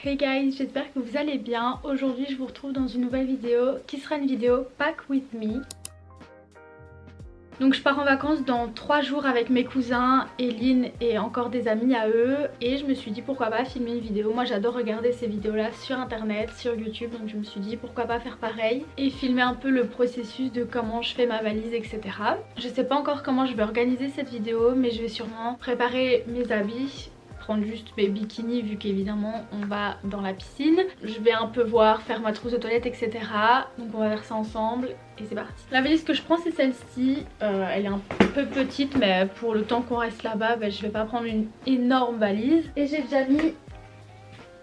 Hey guys, j'espère que vous allez bien. Aujourd'hui je vous retrouve dans une nouvelle vidéo qui sera une vidéo Pack with me. Donc je pars en vacances dans 3 jours avec mes cousins, Eline et encore des amis à eux. Et je me suis dit pourquoi pas filmer une vidéo. Moi j'adore regarder ces vidéos là sur internet, sur YouTube. Donc je me suis dit pourquoi pas faire pareil et filmer un peu le processus de comment je fais ma valise, etc. Je sais pas encore comment je vais organiser cette vidéo, mais je vais sûrement préparer mes habits, prendre juste mes bikinis vu qu'évidemment on va dans la piscine. Je vais un peu voir, faire ma trousse de toilette, etc. Donc on va faire ça ensemble et c'est parti. La valise que je prends c'est celle-ci. Elle est un peu petite mais pour le temps qu'on reste là-bas, je vais pas prendre une énorme valise. Et j'ai déjà mis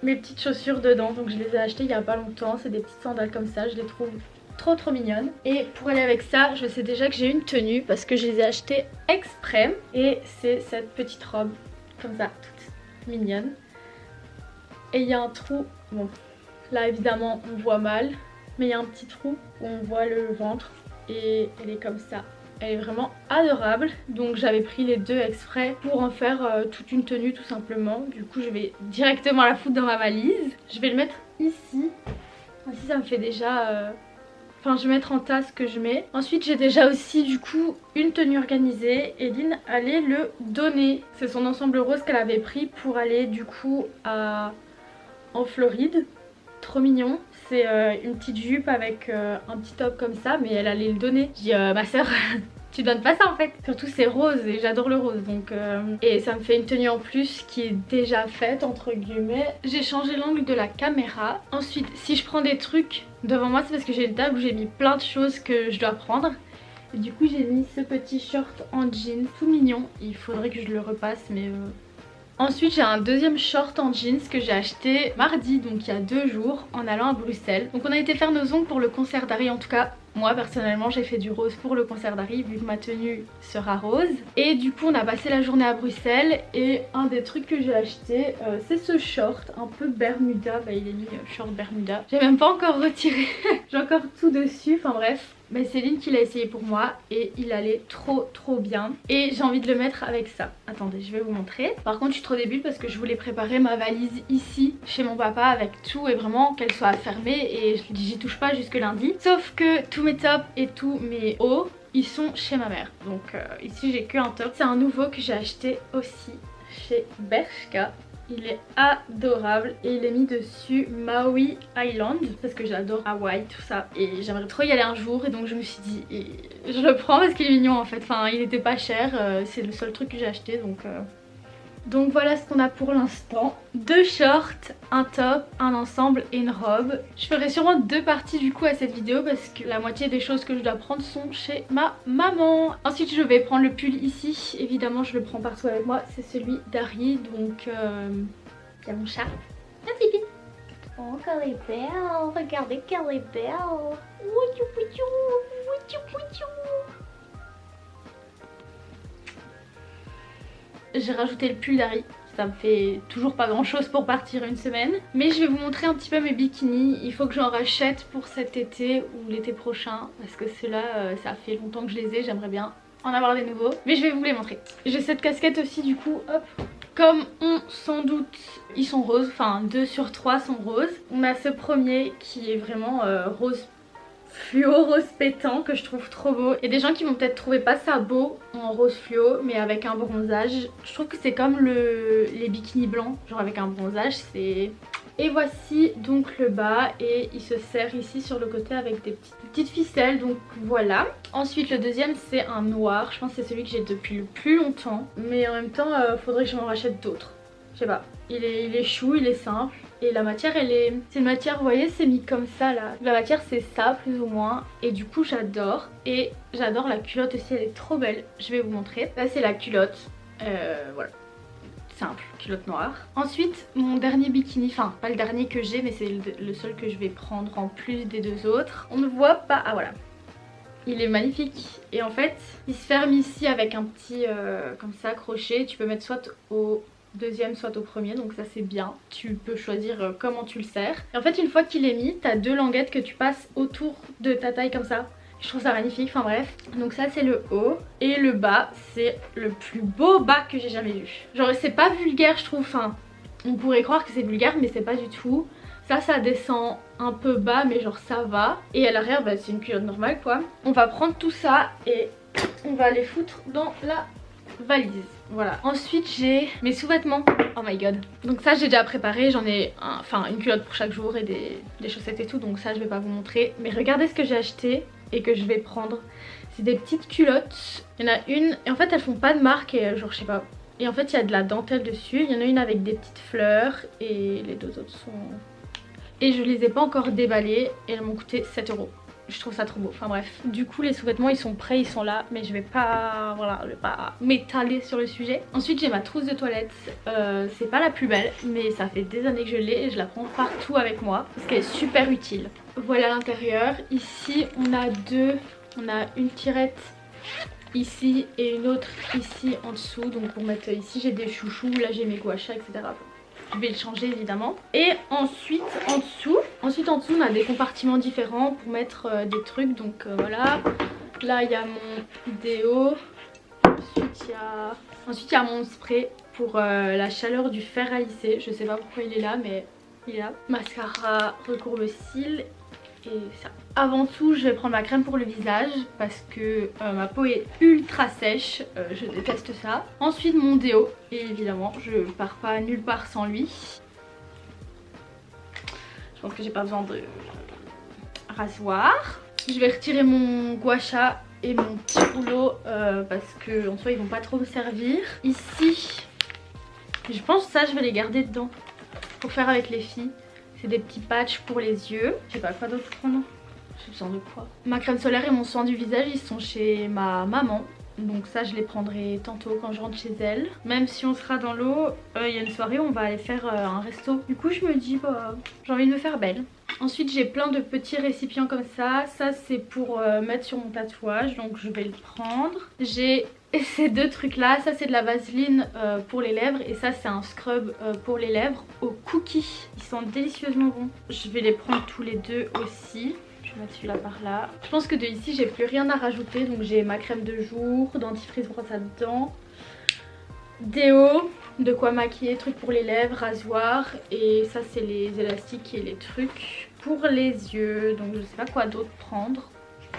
mes petites chaussures dedans, donc je les ai achetées il y a pas longtemps. C'est des petites sandales comme ça, je les trouve trop mignonne. Et pour aller avec ça, je sais déjà que j'ai une tenue parce que je les ai achetées exprès. Et c'est cette petite robe comme ça, toute mignonne. Et il y a un trou, bon là évidemment on voit mal, mais il y a un petit trou où on voit le ventre et elle est comme ça. Elle est vraiment adorable, donc j'avais pris les deux exprès pour en faire toute une tenue tout simplement. Du coup je vais directement la foutre dans ma valise. Je vais le mettre ici, ainsi ça me fait déjà... Enfin je vais mettre en tas ce que je mets. Ensuite j'ai déjà aussi du coup une tenue organisée. Eline allait le donner. C'est son ensemble rose qu'elle avait pris pour aller du coup en Floride. Trop mignon. C'est une petite jupe avec un petit top comme ça, mais elle allait le donner. Je dis ma soeur tu donnes pas ça en fait. Surtout c'est rose et j'adore le rose donc et ça me fait une tenue en plus qui est déjà faite entre guillemets. J'ai changé l'angle de la caméra. Ensuite si je prends des trucs devant moi c'est parce que j'ai une table où j'ai mis plein de choses que je dois prendre. Et du coup j'ai mis ce petit short en jean tout mignon. Il faudrait que je le repasse mais... Ensuite j'ai un deuxième short en jeans que j'ai acheté mardi, donc il y a 2 jours, en allant à Bruxelles. Donc on a été faire nos ongles pour le concert d'Harry, en tout cas moi personnellement j'ai fait du rose pour le concert d'Harry vu que ma tenue sera rose. Et du coup on a passé la journée à Bruxelles et un des trucs que j'ai acheté c'est ce short un peu Bermuda. Il est mis short Bermuda. J'ai même pas encore retiré, j'ai encore tout dessus, enfin bref. Mais Céline qui l'a essayé pour moi et il allait trop bien et j'ai envie de le mettre avec ça. Attendez je vais vous montrer. Par contre je suis trop débile parce que je voulais préparer ma valise ici chez mon papa avec tout et vraiment qu'elle soit fermée et j'y touche pas jusque lundi. Sauf que tous mes tops et tous mes hauts ils sont chez ma mère. Donc ici j'ai que un top. C'est un nouveau que j'ai acheté aussi chez Bershka. Il est adorable et il est mis dessus Maui Island parce que j'adore Hawaï tout ça et j'aimerais trop y aller un jour et donc je me suis dit et je le prends parce qu'il est mignon en fait, enfin il était pas cher, c'est le seul truc que j'ai acheté donc voilà ce qu'on a pour l'instant. 2 shorts, un top, un ensemble et une robe. Je ferai sûrement 2 parties du coup à cette vidéo parce que la moitié des choses que je dois prendre sont chez ma maman. Ensuite je vais prendre le pull ici, évidemment je le prends partout avec moi, c'est celui d'Harry donc il y a mon chat. La pipi. Oh qu'elle est belle, regardez qu'elle est belle. J'ai rajouté le pull d'Harry, ça me fait toujours pas grand chose pour partir une semaine. Mais je vais vous montrer un petit peu mes bikinis, il faut que j'en rachète pour cet été ou l'été prochain. Parce que ceux-là, ça fait longtemps que je les ai, j'aimerais bien en avoir des nouveaux. Mais je vais vous les montrer. J'ai cette casquette aussi du coup, hop. Comme on s'en doute, ils sont roses, enfin 2 sur 3 sont roses. On a ce premier qui est vraiment rose fluo, rose pétant que je trouve trop beau. Il y a des gens qui vont peut-être trouver pas ça beau en rose fluo mais avec un bronzage. Je trouve que c'est comme les bikinis blancs, genre avec un bronzage c'est... Et voici donc le bas et il se serre ici sur le côté avec des petites ficelles donc voilà. Ensuite le deuxième c'est un noir, je pense que c'est celui que j'ai depuis le plus longtemps. Mais en même temps faudrait que je m'en rachète d'autres. Je sais pas, il est chou, il est simple. Et la matière elle est... C'est une matière, vous voyez c'est mis comme ça là. La matière c'est ça plus ou moins. Et du coup j'adore. Et j'adore la culotte aussi, elle est trop belle. Je vais vous montrer. Là c'est la culotte. Voilà. Simple, culotte noire. Ensuite mon dernier bikini, enfin pas le dernier que j'ai mais c'est le seul que je vais prendre en plus des 2 autres. On ne voit pas, ah voilà. Il est magnifique et en fait il se ferme ici avec un petit comme ça crochet. Tu peux mettre soit au deuxième soit au premier donc ça c'est bien. Tu peux choisir comment tu le serres. Et en fait une fois qu'il est mis, t'as 2 languettes que tu passes autour de ta taille comme ça. Je trouve ça magnifique, enfin bref. Donc ça c'est le haut. Et le bas c'est le plus beau bas que j'ai jamais vu. Genre c'est pas vulgaire je trouve, enfin On pourrait croire que c'est vulgaire mais c'est pas du tout. Ça descend un peu bas mais genre ça va. Et à l'arrière bah, c'est une culotte normale quoi. On va prendre tout ça et on va les foutre dans la valise. Voilà. Ensuite j'ai mes sous-vêtements. Oh my god. Donc ça j'ai déjà préparé. J'en ai une culotte pour chaque jour et des chaussettes et tout. Donc ça je vais pas vous montrer. Mais regardez ce que j'ai acheté et que je vais prendre. C'est des petites culottes. Il y en a une et en fait elles font pas de marque et genre je sais pas. Et en fait il y a de la dentelle dessus. Il y en a une avec des petites fleurs et les deux autres sont... Et je les ai pas encore déballées et elles m'ont coûté 7 €. Je trouve ça trop beau, enfin bref. Du coup les sous-vêtements ils sont prêts, ils sont là. Mais je vais pas m'étaler sur le sujet. Ensuite j'ai ma trousse de toilette. C'est pas la plus belle mais ça fait des années que je l'ai et je la prends partout avec moi. Parce qu'elle est super utile. Voilà l'intérieur. Ici on a une tirette ici et une autre ici en dessous. Donc pour mettre ici j'ai des chouchous, là j'ai mes gouachas etc. Je vais le changer évidemment. Et ensuite en dessous on a des compartiments différents pour mettre des trucs. Donc voilà. Là il y a mon déo. Ensuite il y a mon spray pour la chaleur du fer à lisser. Je sais pas pourquoi il est là mais il est là. Mascara recourbe-cils. Et ça. Avant tout je vais prendre ma crème pour le visage parce que ma peau est ultra sèche, je déteste ça. Ensuite mon déo et évidemment je pars pas nulle part sans lui. Je pense que j'ai pas besoin de rasoir. Je vais retirer mon gua sha et mon petit rouleau parce que en soi ils vont pas trop me servir. Ici je pense que ça je vais les garder dedans pour faire avec les filles. C'est des petits patchs pour les yeux. Je sais pas quoi d'autre prendre. J'ai besoin de quoi? Ma crème solaire et mon soin du visage ils sont chez ma maman. Donc ça je les prendrai tantôt quand je rentre chez elle. Même si on sera dans l'eau, il y a une soirée où on va aller faire un resto. Du coup je me dis bah j'ai envie de me faire belle. Ensuite j'ai plein de petits récipients comme ça. Ça c'est pour mettre sur mon tatouage donc je vais le prendre. J'ai ces deux trucs là. Ça c'est de la vaseline pour les lèvres et ça c'est un scrub pour les lèvres au cookie. Ils sont délicieusement bons. Je vais les prendre tous les deux aussi. Je vais mettre celui-là par là. Je pense que de ici j'ai plus rien à rajouter. Donc j'ai ma crème de jour, dentifrice, brosse à dents, déo, de quoi maquiller, trucs pour les lèvres, rasoir. Et ça c'est les élastiques et les trucs pour les yeux. Donc je sais pas quoi d'autre prendre.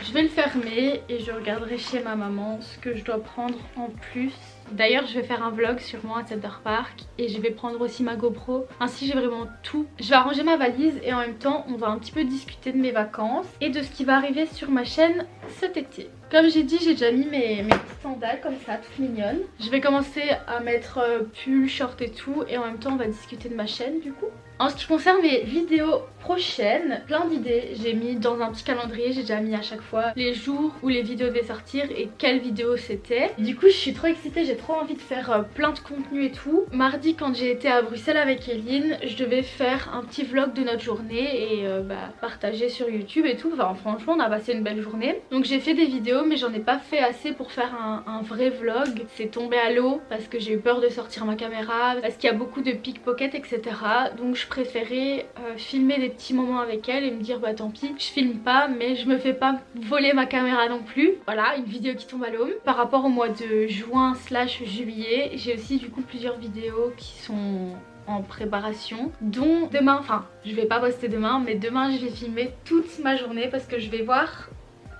Je vais le fermer et je regarderai chez ma maman ce que je dois prendre en plus. D'ailleurs je vais faire un vlog sûrement à Center Park et je vais prendre aussi ma GoPro. Ainsi j'ai vraiment tout. Je vais arranger ma valise et en même temps on va un petit peu discuter de mes vacances et de ce qui va arriver sur ma chaîne cet été. Comme j'ai dit j'ai déjà mis mes petites sandales comme ça, toutes mignonnes. Je vais commencer à mettre pull, short et tout et en même temps on va discuter de ma chaîne du coup. En ce qui concerne mes vidéos prochaines, plein d'idées. J'ai mis dans un petit calendrier, j'ai déjà mis à chaque fois les jours où les vidéos devaient sortir et quelle vidéo c'était. Du coup je suis trop excitée, j'ai trop envie de faire plein de contenu et tout. Mardi quand j'ai été à Bruxelles avec Eline, je devais faire un petit vlog de notre journée et partager sur YouTube et tout. Enfin franchement on a passé une belle journée. Donc j'ai fait des vidéos mais j'en ai pas fait assez pour faire un vrai vlog. C'est tombé à l'eau parce que j'ai eu peur de sortir ma caméra, parce qu'il y a beaucoup de pickpockets etc. Donc je préférais filmer des petits moments avec elle et me dire bah tant pis, je filme pas mais je me fais pas voler ma caméra non plus. Voilà, une vidéo qui tombe à l'eau. Par rapport au mois de juin / juillet, j'ai aussi du coup plusieurs vidéos qui sont en préparation, dont demain, enfin je vais pas poster demain mais demain je vais filmer toute ma journée parce que je vais voir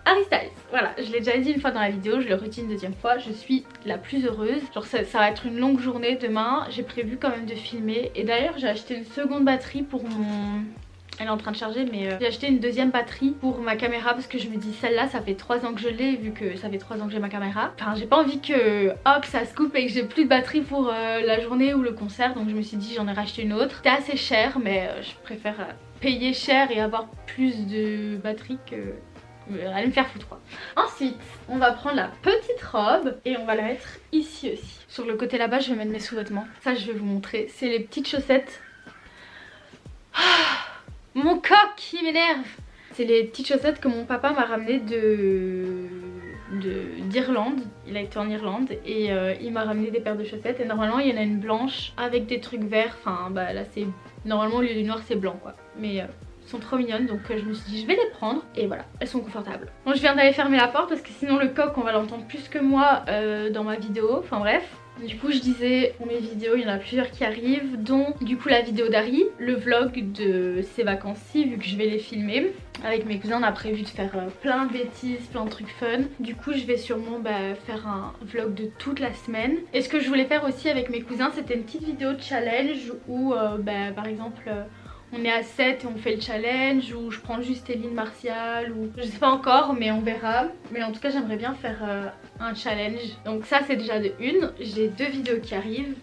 Harry Styles. Voilà, je l'ai déjà dit une fois dans la vidéo, je le redis une deuxième fois, je suis la plus heureuse. Genre ça va être une longue journée demain, j'ai prévu quand même de filmer. Et d'ailleurs j'ai acheté une seconde batterie pour mon... Elle est en train de charger mais j'ai acheté une deuxième batterie pour ma caméra parce que je me dis celle-là ça fait 3 ans que je l'ai vu que ça fait 3 ans que j'ai ma caméra. Enfin j'ai pas envie que hop ça se coupe et que j'ai plus de batterie pour la journée ou le concert, donc je me suis dit j'en ai racheté une autre. C'était assez cher mais je préfère payer cher et avoir plus de batterie que... allez me faire foutre quoi. Ensuite on va prendre la petite robe et on va la mettre ici aussi. Sur le côté là-bas je vais mettre mes sous-vêtements. Ça je vais vous montrer. C'est les petites chaussettes. Mon coq qui m'énerve. C'est les petites chaussettes que mon papa m'a ramenées d'Irlande. Il a été en Irlande et il m'a ramené des paires de chaussettes. Et normalement il y en a une blanche avec des trucs verts. Enfin bah là c'est... Normalement au lieu du noir c'est blanc quoi. Mais... sont trop mignonnes donc je me suis dit je vais les prendre et voilà, elles sont confortables. Bon je viens d'aller fermer la porte parce que sinon le coq on va l'entendre plus que moi dans ma vidéo, enfin bref. Du coup je disais pour mes vidéos il y en a plusieurs qui arrivent, dont du coup la vidéo d'Harry, le vlog de ces vacances-ci vu que je vais les filmer. Avec mes cousins on a prévu de faire plein de bêtises, plein de trucs fun. Du coup je vais sûrement faire un vlog de toute la semaine. Et ce que je voulais faire aussi avec mes cousins c'était une petite vidéo de challenge où par exemple on est à 7 et on fait le challenge, ou je prends juste Eline Martial, ou je sais pas encore mais on verra. Mais en tout cas j'aimerais bien faire un challenge. Donc ça c'est déjà de une. J'ai 2 vidéos qui arrivent,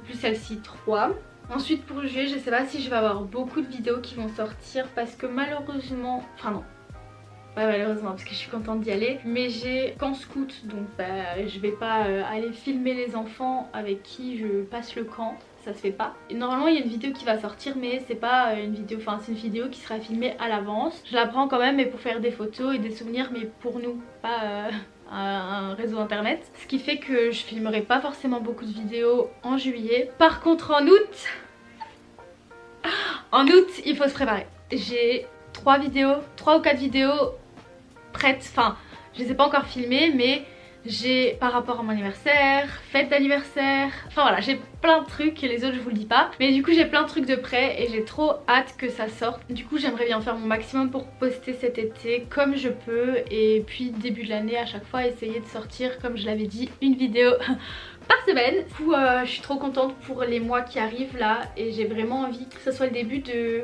plus celle-ci 3. Ensuite pour juillet je sais pas si je vais avoir beaucoup de vidéos qui vont sortir parce que malheureusement, enfin non, pas malheureusement parce que je suis contente d'y aller, mais j'ai camp scout donc je vais pas aller filmer les enfants avec qui je passe le camp. Ça se fait pas. Et normalement il y a une vidéo qui va sortir mais c'est pas une vidéo, enfin c'est une vidéo qui sera filmée à l'avance. Je la prends quand même mais pour faire des photos et des souvenirs mais pour nous, pas un réseau internet. Ce qui fait que je filmerai pas forcément beaucoup de vidéos en juillet. Par contre en août il faut se préparer. J'ai 3 ou 4 vidéos prêtes, enfin je les ai pas encore filmées mais j'ai par rapport à mon anniversaire, fête d'anniversaire, enfin voilà j'ai plein de trucs et les autres je vous le dis pas. Mais du coup j'ai plein de trucs de prêt et j'ai trop hâte que ça sorte. Du coup j'aimerais bien faire mon maximum pour poster cet été comme je peux. Et puis début de l'année à chaque fois essayer de sortir comme je l'avais dit une vidéo par semaine. Du coup je suis trop contente pour les mois qui arrivent là. Et j'ai vraiment envie que ce soit le début de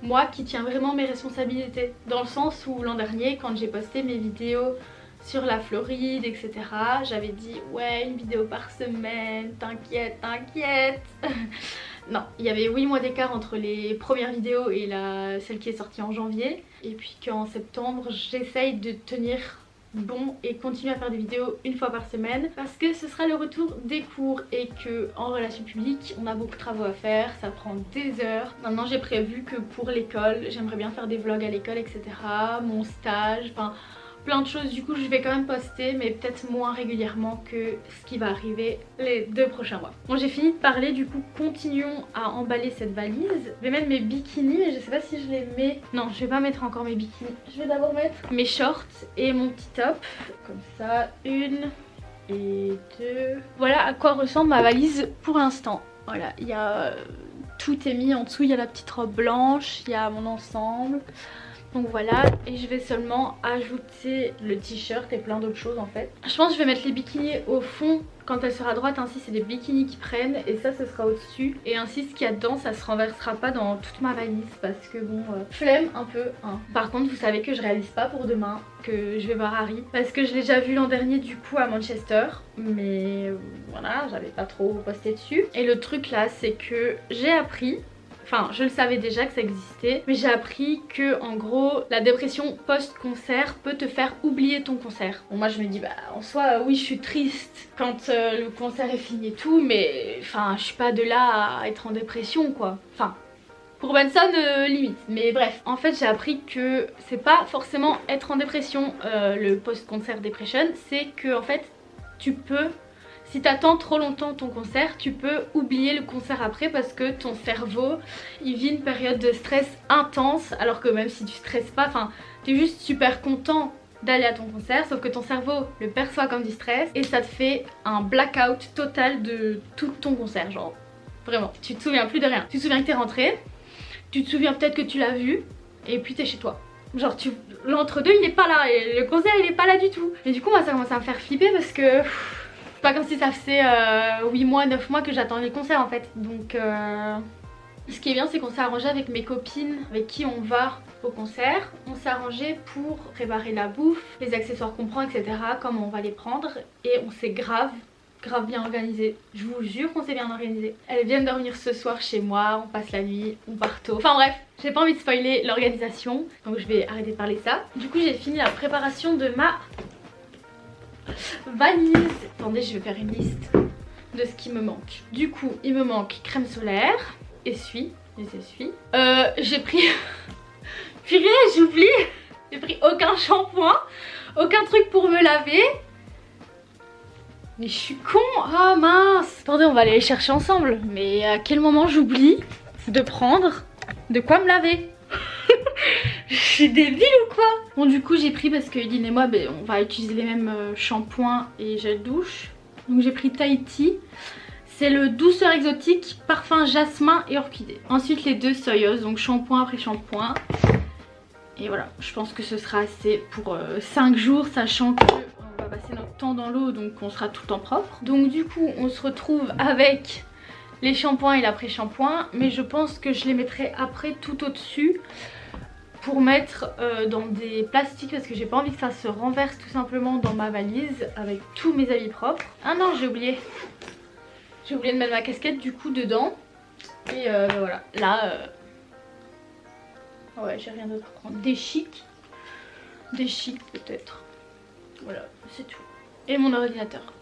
moi qui tient vraiment mes responsabilités. Dans le sens où l'an dernier quand j'ai posté mes vidéos sur la Floride etc, j'avais dit ouais une vidéo par semaine, t'inquiète. Non, il y avait 8 mois d'écart entre les premières vidéos et celle qui est sortie en janvier. Et puis qu'en septembre j'essaye de tenir bon et continuer à faire des vidéos une fois par semaine parce que ce sera le retour des cours et que en relations publiques on a beaucoup de travaux à faire, ça prend des heures. Maintenant j'ai prévu que pour l'école j'aimerais bien faire des vlogs à l'école etc, mon stage, enfin plein de choses. Du coup je vais quand même poster mais peut-être moins régulièrement que ce qui va arriver les 2 prochains mois. Bon j'ai fini de parler, du coup continuons à emballer cette valise. Je vais mettre mes bikinis mais je sais pas si je les mets. Non je vais pas mettre encore mes bikinis. Je vais d'abord mettre mes shorts et mon petit top. Comme ça, 1 et 2. Voilà à quoi ressemble ma valise pour l'instant. Voilà, il y a tout est mis en dessous, il y a la petite robe blanche, il y a mon ensemble. Donc voilà, et je vais seulement ajouter le t-shirt et plein d'autres choses en fait. Je pense que je vais mettre les bikinis au fond quand elle sera droite, ainsi c'est des bikinis qui prennent et ça ce sera au dessus. Et ainsi ce qu'il y a dedans ça se renversera pas dans toute ma valise parce que bon, flemme un peu hein. Par contre vous savez que je réalise pas pour demain que je vais voir Harry parce que je l'ai déjà vu l'an dernier du coup à Manchester. Mais voilà, j'avais pas trop posté dessus. Et le truc là c'est que j'ai appris, enfin je le savais déjà que ça existait, mais j'ai appris que en gros la dépression post-concert peut te faire oublier ton concert. Bon moi je me dis en soi oui je suis triste quand le concert est fini et tout, mais enfin je suis pas de là à être en dépression quoi. Enfin pour Benson limite, mais bref. En fait j'ai appris que c'est pas forcément être en dépression le post-concert depression, c'est que en fait tu peux, si t'attends trop longtemps ton concert, tu peux oublier le concert après parce que ton cerveau il vit une période de stress intense, alors que même si tu stresses pas, enfin t'es juste super content d'aller à ton concert, sauf que ton cerveau le perçoit comme du stress et ça te fait un blackout total de tout ton concert, genre vraiment, tu te souviens plus de rien. Tu te souviens que t'es rentré, tu te souviens peut-être que tu l'as vu et puis t'es chez toi. Genre l'entre-deux il est pas là et le concert il est pas là du tout. Et du coup moi ça commence à me faire flipper parce que pas comme si ça faisait 8 mois, 9 mois que j'attendais le concert en fait. Donc ce qui est bien c'est qu'on s'est arrangé avec mes copines avec qui on va au concert. On s'est arrangé pour préparer la bouffe, les accessoires qu'on prend etc, comment on va les prendre. Et on s'est grave bien organisé. Je vous jure qu'on s'est bien organisé. Elles viennent dormir ce soir chez moi, on passe la nuit, on part tôt. Enfin bref, j'ai pas envie de spoiler l'organisation, donc je vais arrêter de parler ça. Du coup j'ai fini la préparation de ma valise. Attendez, je vais faire une liste de ce qui me manque. Du coup, il me manque crème solaire, les essuie. J'ai pris... Purée, j'oublie. J'ai pris aucun shampoing, aucun truc pour me laver. Mais je suis con. Ah mince. Attendez, on va aller les chercher ensemble. Mais à quel moment j'oublie de prendre de quoi me laver? Je suis débile ou quoi? Bon du coup j'ai pris parce que Eline et moi on va utiliser les mêmes shampoings et gel douche. Donc j'ai pris Tahiti. C'est le douceur exotique, parfum jasmin et orchidée. Ensuite les deux Soyuz, donc shampoing après shampoing. Et voilà, je pense que ce sera assez pour 5 jours, sachant que on va passer notre temps dans l'eau, donc on sera tout le temps propre. Donc du coup on se retrouve avec les shampoings et l'après-shampoing, mais je pense que je les mettrai après tout au-dessus pour mettre dans des plastiques, parce que j'ai pas envie que ça se renverse tout simplement dans ma valise avec tous mes habits propres. Ah non, j'ai oublié de mettre ma casquette du coup dedans. Et voilà, là ouais, j'ai rien d'autre à prendre. Des chics peut-être. Voilà, c'est tout. Et mon ordinateur.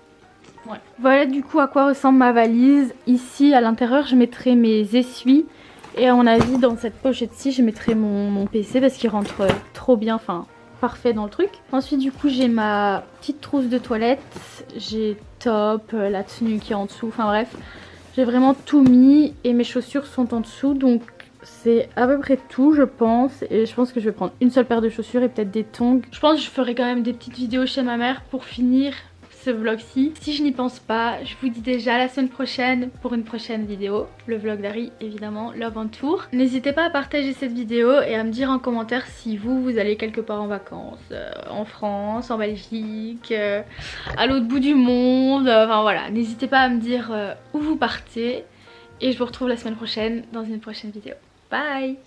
Ouais. Voilà du coup à quoi ressemble ma valise. Ici à l'intérieur je mettrai mes essuies. Et à mon avis dans cette pochette-ci je mettrai mon PC parce qu'il rentre trop bien, enfin parfait dans le truc. Ensuite du coup j'ai ma petite trousse de toilette. J'ai top, la tenue qui est en dessous, enfin bref. J'ai vraiment tout mis et mes chaussures sont en dessous, donc c'est à peu près tout je pense. Et je pense que je vais prendre une seule paire de chaussures et peut-être des tongs. Je pense que je ferai quand même des petites vidéos chez ma mère pour finir ce vlog-ci. Si je n'y pense pas, je vous dis déjà à la semaine prochaine pour une prochaine vidéo. Le vlog d'Harry évidemment, Love on Tour. N'hésitez pas à partager cette vidéo et à me dire en commentaire si vous allez quelque part en vacances, en France, en Belgique, à l'autre bout du monde, enfin voilà. N'hésitez pas à me dire où vous partez et je vous retrouve la semaine prochaine dans une prochaine vidéo. Bye!